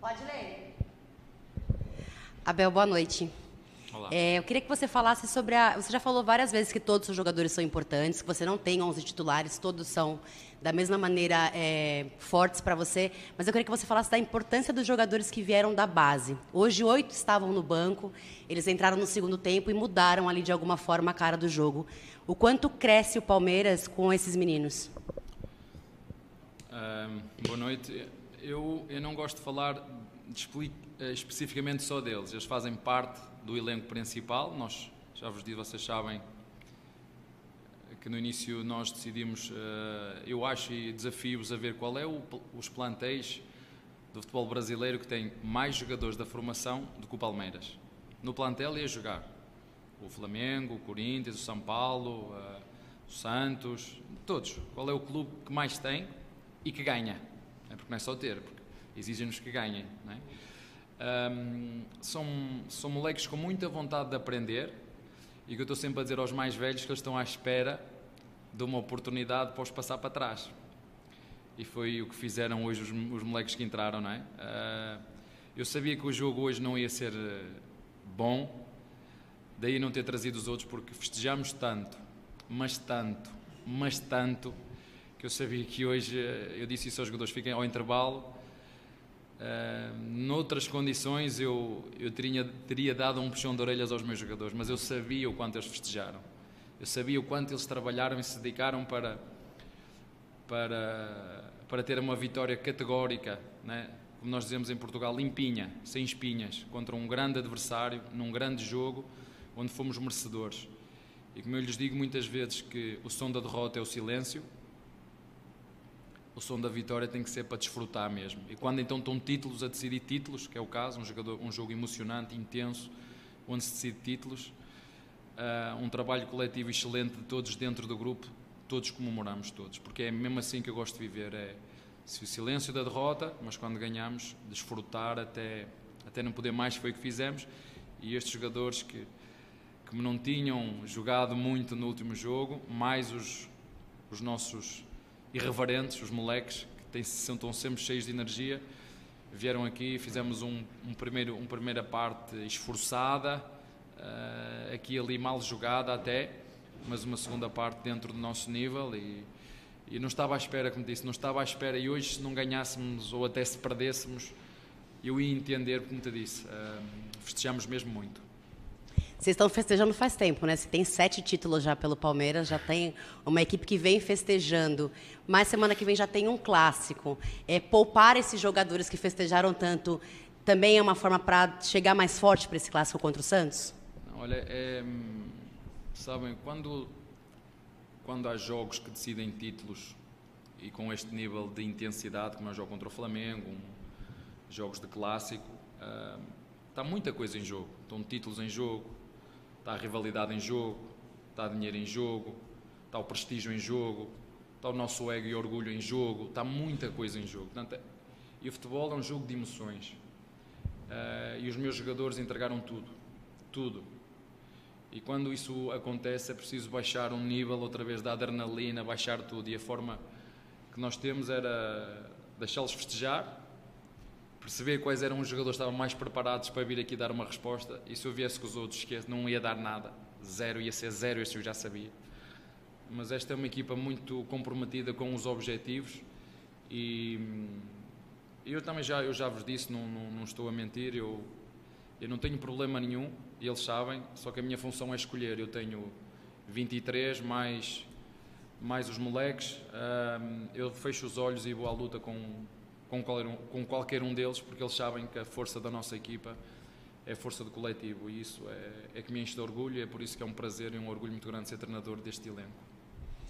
Pode ler. Abel, boa noite. Olá. Eu queria que você falasse sobre a... Você já falou várias vezes que todos os jogadores são importantes, que você não tem 11 titulares, todos são da mesma maneira fortes para você, mas eu queria que você falasse da importância dos jogadores que vieram da base. Hoje, 8 estavam no banco, eles entraram no segundo tempo e mudaram ali de alguma forma a cara do jogo. O quanto cresce o Palmeiras com esses meninos? Boa noite. Eu não gosto de falar especificamente só deles. Eles fazem parte do elenco principal. Nós, já vos disse, vocês sabem que no início nós decidimos, eu acho, e desafio-vos a ver qual é os plantéis do futebol brasileiro que tem mais jogadores da formação do que o Palmeiras. No plantel ia jogar o Flamengo, o Corinthians, o São Paulo, o Santos, todos. Qual é o clube que mais tem e que ganha? Porque não é só ter, porque exigem-nos que ganhem, não é? São moleques com muita vontade de aprender e que eu estou sempre a dizer aos mais velhos que eles estão à espera de uma oportunidade para os passar para trás. E foi o que fizeram hoje os moleques que entraram, não é? Eu sabia que o jogo hoje não ia ser bom, daí não ter trazido os outros, porque festejamos tanto, mas tanto, que eu sabia que hoje, eu disse isso aos jogadores, fiquem ao intervalo. Noutras condições eu teria dado um puxão de orelhas aos meus jogadores, mas eu sabia o quanto eles festejaram, eu sabia o quanto eles trabalharam e se dedicaram para ter uma vitória categórica, né? Como nós dizemos em Portugal, limpinha, sem espinhas, contra um grande adversário, num grande jogo, onde fomos merecedores. E como eu lhes digo muitas vezes que o som da derrota é o silêncio, o som da vitória tem que ser para desfrutar mesmo. E quando então estão títulos a decidir títulos, que é o caso, um jogo emocionante, intenso, onde se decide títulos, um trabalho coletivo excelente de todos dentro do grupo, todos comemoramos todos, porque é mesmo assim que eu gosto de viver, se o silêncio da derrota, mas quando ganhamos, desfrutar até não poder mais, foi o que fizemos. E estes jogadores que não tinham jogado muito no último jogo, mais os nossos irreverentes, os moleques, que estão sempre cheios de energia, vieram aqui, fizemos uma primeira parte esforçada, aqui e ali mal jogada até, mas uma segunda parte dentro do nosso nível e não estava à espera, como disse, não estava à espera, e hoje se não ganhássemos ou até se perdêssemos, eu ia entender, como te disse, festejamos mesmo muito. Vocês estão festejando faz tempo, né? Você tem 7 títulos já pelo Palmeiras, já tem uma equipe que vem festejando, mas semana que vem já tem um clássico. Poupar esses jogadores que festejaram tanto também é uma forma para chegar mais forte para esse clássico contra o Santos? Olha, sabem, quando há jogos que decidem títulos e com este nível de intensidade, como é o jogo contra o Flamengo, jogos de clássico, está muita coisa em jogo. Estão títulos em jogo, está a rivalidade em jogo, está dinheiro em jogo, está o prestígio em jogo, está o nosso ego e orgulho em jogo, está muita coisa em jogo. Portanto, e o futebol é um jogo de emoções. E os meus jogadores entregaram tudo. E quando isso acontece é preciso baixar um nível outra vez da adrenalina, baixar tudo. E a forma que nós temos era deixá-los festejar, perceber quais eram os jogadores que estavam mais preparados para vir aqui dar uma resposta, e se eu viesse com os outros, que não ia dar nada, zero, ia ser zero, este eu já sabia. Mas esta é uma equipa muito comprometida com os objetivos e eu também eu já vos disse, não estou a mentir, eu não tenho problema nenhum, e eles sabem, só que a minha função é escolher. Eu tenho 23 mais os moleques, eu fecho os olhos e vou à luta com qualquer um deles, porque eles sabem que a força da nossa equipa é a força do coletivo, e isso é que me enche de orgulho, e é por isso que é um prazer e um orgulho muito grande ser treinador deste elenco.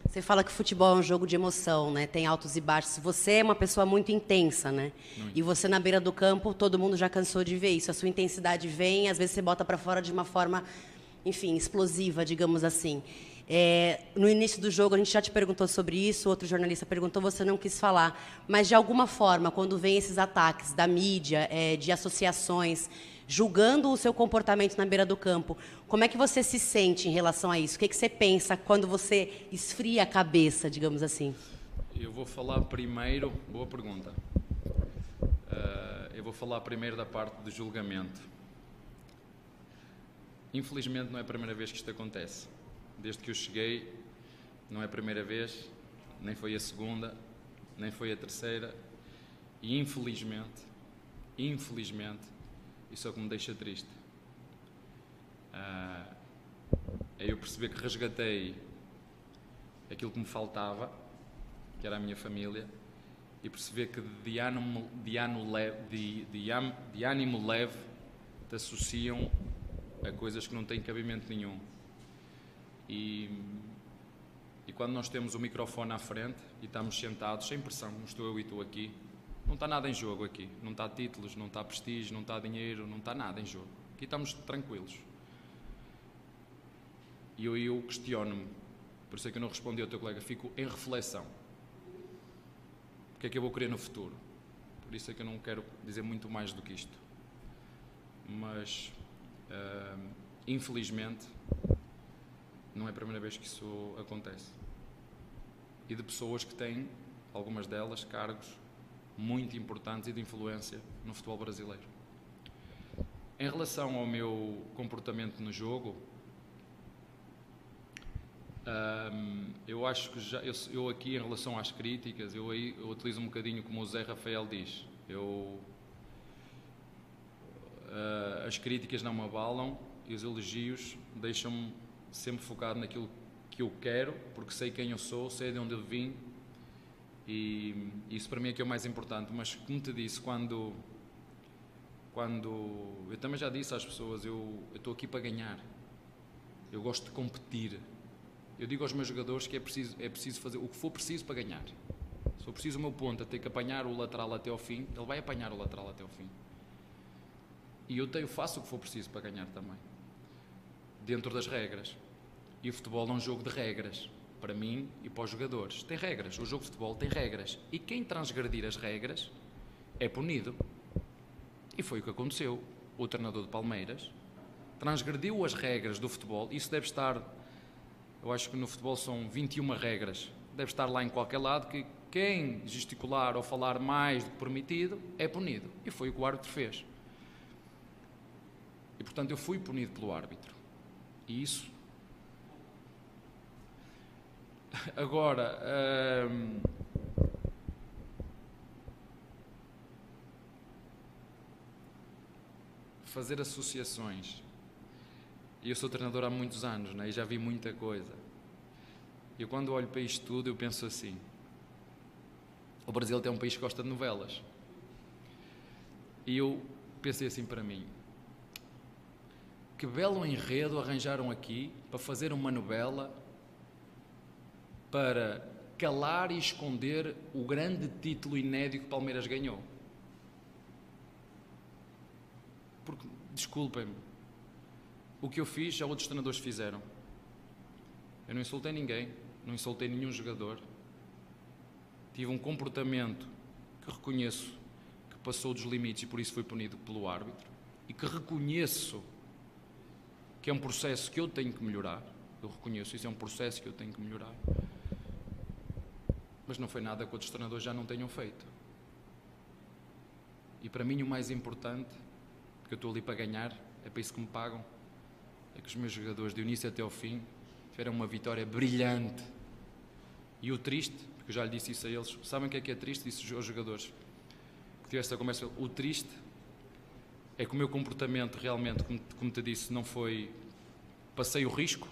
Você fala que futebol é um jogo de emoção, né? Tem altos e baixos. Você é uma pessoa muito intensa, né? Muito. E você na beira do campo, todo mundo já cansou de ver isso. A sua intensidade vem, às vezes você bota para fora de uma forma, enfim, explosiva, digamos assim. No início do jogo, a gente já te perguntou sobre isso, outro jornalista perguntou, você não quis falar. Mas, de alguma forma, quando vem esses ataques da mídia, de associações, julgando o seu comportamento na beira do campo, como é que você se sente em relação a isso? O que você pensa quando você esfria a cabeça, digamos assim? Eu vou falar primeiro, boa pergunta. Eu vou vou falar primeiro da parte do julgamento. Infelizmente não é a primeira vez que isto acontece. Desde que eu cheguei, não é a primeira vez, nem foi a segunda, nem foi a terceira. E infelizmente, isso é o que me deixa triste. É eu perceber que resgatei aquilo que me faltava, que era a minha família, e perceber que de ânimo leve te associam a coisas que não têm cabimento nenhum. E quando nós temos o microfone à frente e estamos sentados, sem pressão, não estou eu e tu aqui, não está nada em jogo aqui. Não está títulos, não está prestígio, não está dinheiro, não está nada em jogo. Aqui estamos tranquilos. E eu questiono-me, por isso é que eu não respondi ao teu colega, fico em reflexão. O que é que eu vou querer no futuro? Por isso é que eu não quero dizer muito mais do que isto. Mas, infelizmente, não é a primeira vez que isso acontece. E de pessoas que têm, algumas delas, cargos muito importantes e de influência no futebol brasileiro. Em relação ao meu comportamento no jogo, eu acho que eu aqui, em relação às críticas, eu utilizo um bocadinho como o Zé Rafael diz. As críticas não me abalam e os elogios deixam-me sempre focado naquilo que eu quero, porque sei quem eu sou, sei de onde eu vim, e isso para mim é que é o mais importante. Mas, como te disse, quando eu também já disse às pessoas, eu estou aqui para ganhar, eu gosto de competir. Eu digo aos meus jogadores que é preciso fazer o que for preciso para ganhar. Se for preciso o meu ponta ter que apanhar o lateral até ao fim, ele vai apanhar o lateral até ao fim. E eu faço o que for preciso para ganhar também, dentro das regras. E o futebol é um jogo de regras, para mim e para os jogadores. Tem regras, o jogo de futebol tem regras. E quem transgredir as regras é punido. E foi o que aconteceu. O treinador de Palmeiras transgrediu as regras do futebol. Isso deve estar, eu acho que no futebol são 21 regras. Deve estar lá em qualquer lado que quem gesticular ou falar mais do que permitido é punido. E foi o que o árbitro fez. E, portanto, eu fui punido pelo árbitro. E isso... Agora, fazer associações. Eu sou treinador há muitos anos, né? E já vi muita coisa. E quando olho para isto tudo, eu penso assim: o Brasil é um país que gosta de novelas. E eu pensei assim para mim: que belo enredo arranjaram aqui para fazer uma novela para calar e esconder o grande título inédito que o Palmeiras ganhou. Porque, desculpem-me, o que eu fiz já outros treinadores fizeram. Eu não insultei ninguém, não insultei nenhum jogador. Tive um comportamento que reconheço que passou dos limites e por isso foi punido pelo árbitro, e que reconheço que é um processo que eu tenho que melhorar. Eu reconheço, isso é um processo que eu tenho que melhorar. Mas não foi nada que outros treinadores já não tenham feito. E para mim o mais importante, porque eu estou ali para ganhar, é para isso que me pagam, é que os meus jogadores, do início até ao fim, tiveram uma vitória brilhante. E o triste, porque eu já lhe disse isso a eles, sabem o que é triste? Disse aos jogadores que tive esta conversa. O triste é que o meu comportamento realmente, como te disse, não foi... Passei o risco.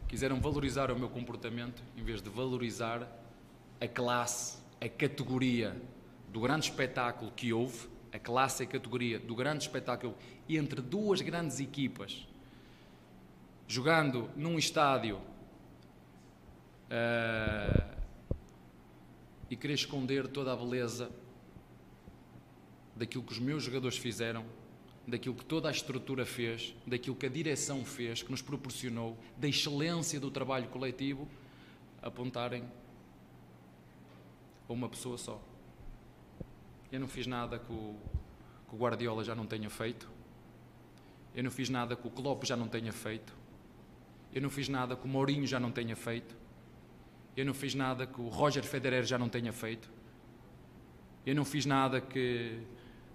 Quiseram valorizar o meu comportamento em vez de valorizar a classe, a categoria do grande espetáculo que houve, a classe e a categoria do grande espetáculo entre duas grandes equipas, jogando num estádio e querer esconder toda a beleza daquilo que os meus jogadores fizeram, daquilo que toda a estrutura fez, daquilo que a direção fez, que nos proporcionou, da excelência do trabalho coletivo, apontarem a uma pessoa só. Eu não fiz nada que o Guardiola já não tenha feito, eu não fiz nada que o Klopp já não tenha feito, eu não fiz nada que o Mourinho já não tenha feito, eu não fiz nada que o Roger Federer já não tenha feito, Eu não fiz nada que,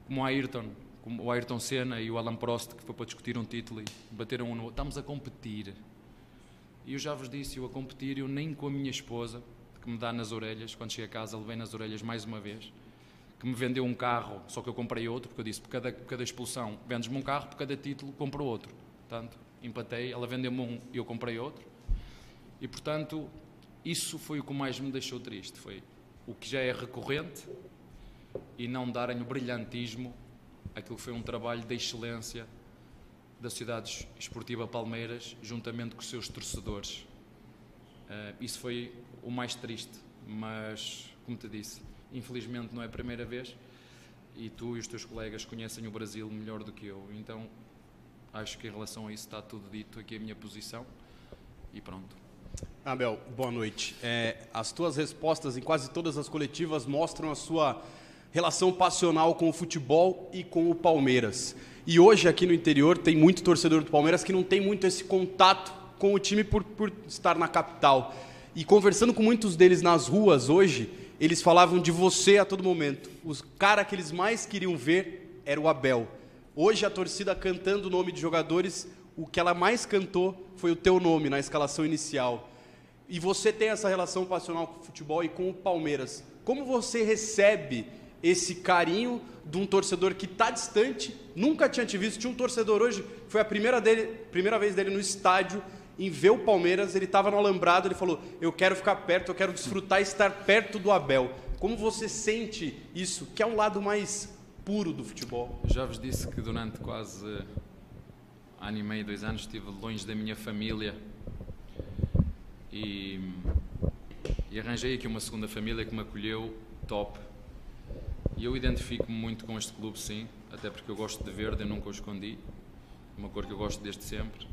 como o Ayrton Senna e o Alan Prost, que foi para discutir um título e bateram um no outro. Estamos a competir. E eu já vos disse, eu a competir, eu nem com a minha esposa, que me dá nas orelhas, quando cheguei a casa, levei nas orelhas mais uma vez, que me vendeu um carro, só que eu comprei outro, porque eu disse, por cada expulsão, vendes-me um carro, por cada título, compro outro. Portanto, empatei, ela vendeu-me um e eu comprei outro. E, portanto, isso foi o que mais me deixou triste, foi o que já é recorrente e não darem o brilhantismo àquilo que foi um trabalho de excelência da Sociedade Esportiva Palmeiras, juntamente com os seus torcedores. Isso foi o mais triste, mas, como te disse, infelizmente não é a primeira vez e tu e os teus colegas conhecem o Brasil melhor do que eu, então acho que em relação a isso está tudo dito, aqui a minha posição e pronto. Abel, boa noite. As tuas respostas em quase todas as coletivas mostram a sua relação passional com o futebol e com o Palmeiras. E hoje aqui no interior tem muito torcedor do Palmeiras que não tem muito esse contato com o time por estar na capital. E conversando com muitos deles nas ruas hoje, eles falavam de você a todo momento. O cara que eles mais queriam ver era o Abel. Hoje a torcida cantando o nome de jogadores, o que ela mais cantou foi o teu nome na escalação inicial. E você tem essa relação passional com o futebol e com o Palmeiras. Como você recebe esse carinho de um torcedor que está distante, nunca tinha te visto, tinha um torcedor hoje, foi a primeira vez dele no estádio, em ver o Palmeiras, ele estava no alambrado, ele falou, eu quero ficar perto, eu quero desfrutar e estar perto do Abel. Como você sente isso, que é um lado mais puro do futebol? Eu já vos disse que durante quase ano e meio, 2 anos, estive longe da minha família e arranjei aqui uma segunda família que me acolheu top. E eu identifico-me muito com este clube, sim, até porque eu gosto de verde, eu nunca o escondi, uma cor que eu gosto desde sempre.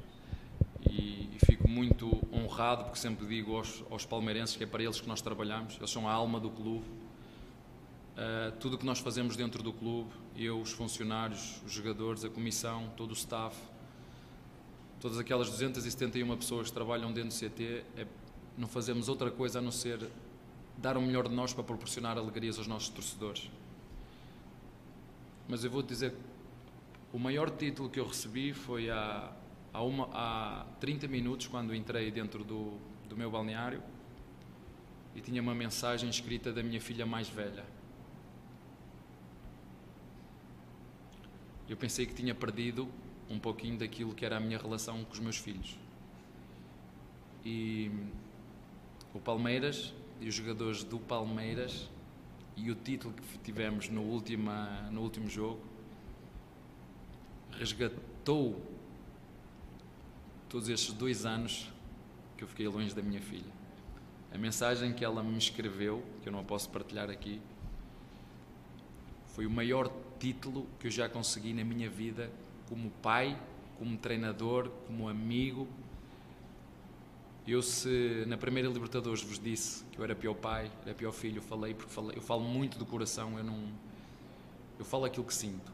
E fico muito honrado, porque sempre digo aos palmeirenses que é para eles que nós trabalhamos, eles são a alma do clube. Tudo o que nós fazemos dentro do clube, eu, os funcionários, os jogadores, a comissão, todo o staff, todas aquelas 271 pessoas que trabalham dentro do CT, não fazemos outra coisa a não ser dar o melhor de nós para proporcionar alegrias aos nossos torcedores. Mas eu vou-te dizer, o maior título que eu recebi foi há 30 minutos, quando entrei dentro do meu balneário e tinha uma mensagem escrita da minha filha mais velha. Eu pensei que tinha perdido um pouquinho daquilo que era a minha relação com os meus filhos. E o Palmeiras e os jogadores do Palmeiras e o título que tivemos no último jogo resgatou todos estes 2 anos que eu fiquei longe da minha filha. A mensagem que ela me escreveu, que eu não a posso partilhar aqui, foi o maior título que eu já consegui na minha vida, como pai, como treinador, como amigo. Se na primeira Libertadores vos disse que eu era pior pai, era pior filho, eu falo muito do coração, eu falo aquilo que sinto.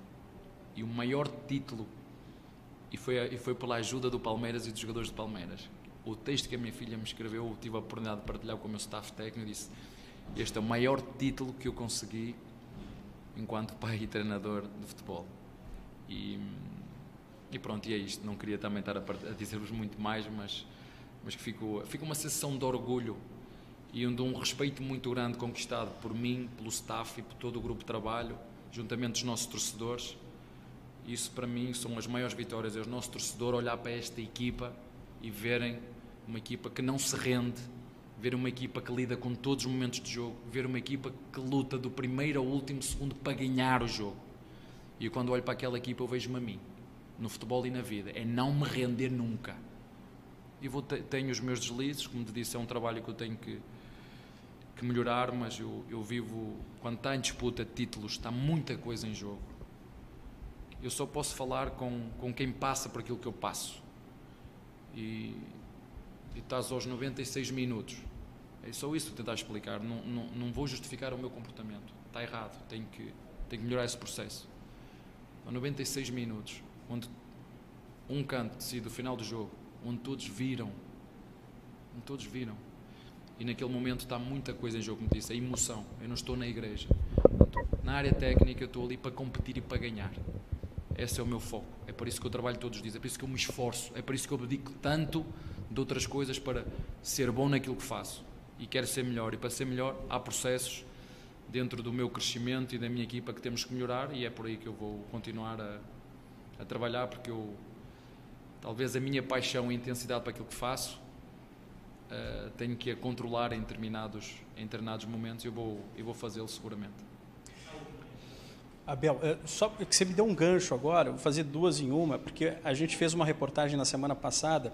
E o maior título, e foi pela ajuda do Palmeiras e dos jogadores do Palmeiras. O texto que a minha filha me escreveu, eu tive a oportunidade de partilhar com o meu staff técnico e disse, este é o maior título que eu consegui enquanto pai e treinador de futebol. E pronto, e é isto. Não queria também estar a dizer-vos muito mais, mas que fica uma sensação de orgulho e de um respeito muito grande conquistado por mim, pelo staff e por todo o grupo de trabalho, juntamente dos nossos torcedores. Isso para mim são as maiores vitórias, é o nosso torcedor olhar para esta equipa e verem uma equipa que não se rende, ver uma equipa que lida com todos os momentos de jogo, ver uma equipa que luta do primeiro ao último segundo para ganhar o jogo. E eu, quando olho para aquela equipa, eu vejo-me a mim, no futebol e na vida, é não me render nunca. E tenho os meus deslizes, como te disse, é um trabalho que eu tenho que melhorar, mas eu vivo, quando está em disputa de títulos, está muita coisa em jogo. Eu só posso falar com quem passa por aquilo que eu passo. E estás aos 96 minutos. É só isso que vou tentar explicar. Não vou justificar o meu comportamento. Está errado. Tenho que melhorar esse processo. Aos 96 minutos, onde um canto decide o final do jogo, onde todos viram. E naquele momento está muita coisa em jogo, como disse, a emoção. Eu não estou na igreja. Na área técnica eu estou ali para competir e para ganhar. Esse é o meu foco. É por isso que eu trabalho todos os dias, é por isso que eu me esforço, é por isso que eu dedico tanto de outras coisas para ser bom naquilo que faço. E quero ser melhor. E para ser melhor há processos dentro do meu crescimento e da minha equipa que temos que melhorar, e é por aí que eu vou continuar a trabalhar, porque talvez a minha paixão e intensidade para aquilo que faço tenho que a controlar em determinados momentos, e eu vou fazê-lo seguramente. Abel, só que você me deu um gancho agora, vou fazer duas em uma, porque a gente fez uma reportagem na semana passada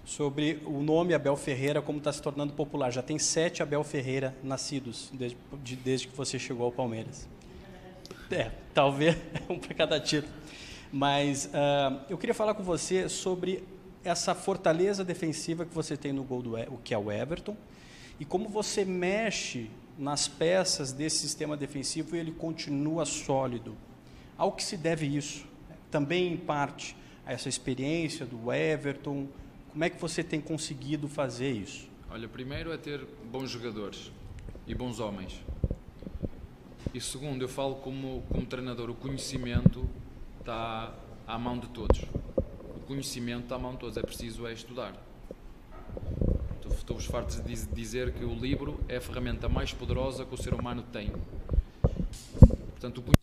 sobre o nome Abel Ferreira, como está se tornando popular. Já tem 7 Abel Ferreira nascidos desde que você chegou ao Palmeiras. Talvez um para cada título. Mas eu queria falar com você sobre essa fortaleza defensiva que você tem no gol que é o Everton, e como você mexe nas peças desse sistema defensivo e ele continua sólido. Ao que se deve isso? Também, em parte, a essa experiência do Everton. Como é que você tem conseguido fazer isso? Olha, primeiro é ter bons jogadores e bons homens. E segundo, eu falo como treinador, o conhecimento está à mão de todos. O conhecimento está à mão de todos, é preciso estudar. Estou-vos farto de dizer que o livro é a ferramenta mais poderosa que o ser humano tem. Portanto, o conhecimento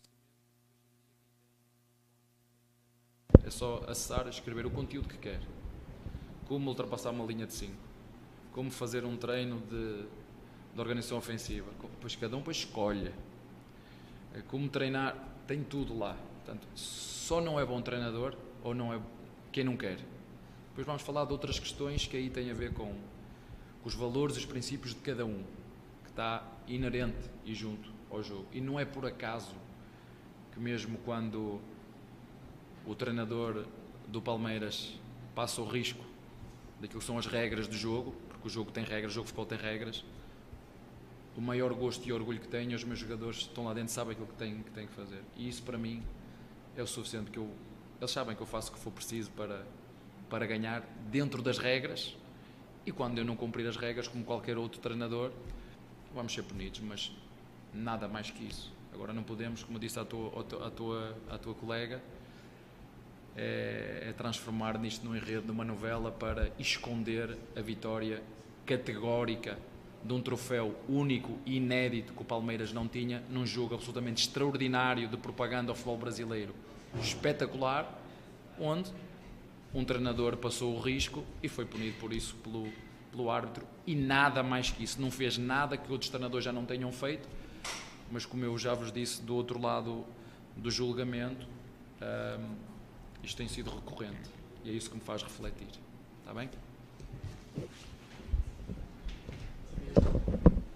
é só acessar, escrever o conteúdo que quer. Como ultrapassar uma linha de 5. Como fazer um treino de organização ofensiva. Pois cada um escolhe. Como treinar, tem tudo lá. Portanto, só não é bom treinador ou não é quem não quer. Depois vamos falar de outras questões que aí têm a ver com os valores e os princípios de cada um, que está inerente e junto ao jogo. E não é por acaso que mesmo quando o treinador do Palmeiras passa o risco daquilo que são as regras do jogo, porque o jogo tem regras, o jogo de futebol tem regras, o maior gosto e orgulho que tenho, os meus jogadores estão lá dentro, sabem aquilo que têm que fazer. E isso para mim é o suficiente, porque eles sabem que eu faço o que for preciso para ganhar dentro das regras. E quando eu não cumprir as regras, como qualquer outro treinador, vamos ser punidos, mas nada mais que isso. Agora não podemos, como disse à tua colega, é transformar nisto num enredo de uma novela para esconder a vitória categórica de um troféu único e inédito que o Palmeiras não tinha, num jogo absolutamente extraordinário de propaganda ao futebol brasileiro, espetacular, onde um treinador passou o risco e foi punido por isso pelo árbitro, e nada mais que isso. Não fez nada que outros treinadores já não tenham feito, mas como eu já vos disse, do outro lado do julgamento, isto tem sido recorrente, e é isso que me faz refletir. Está bem?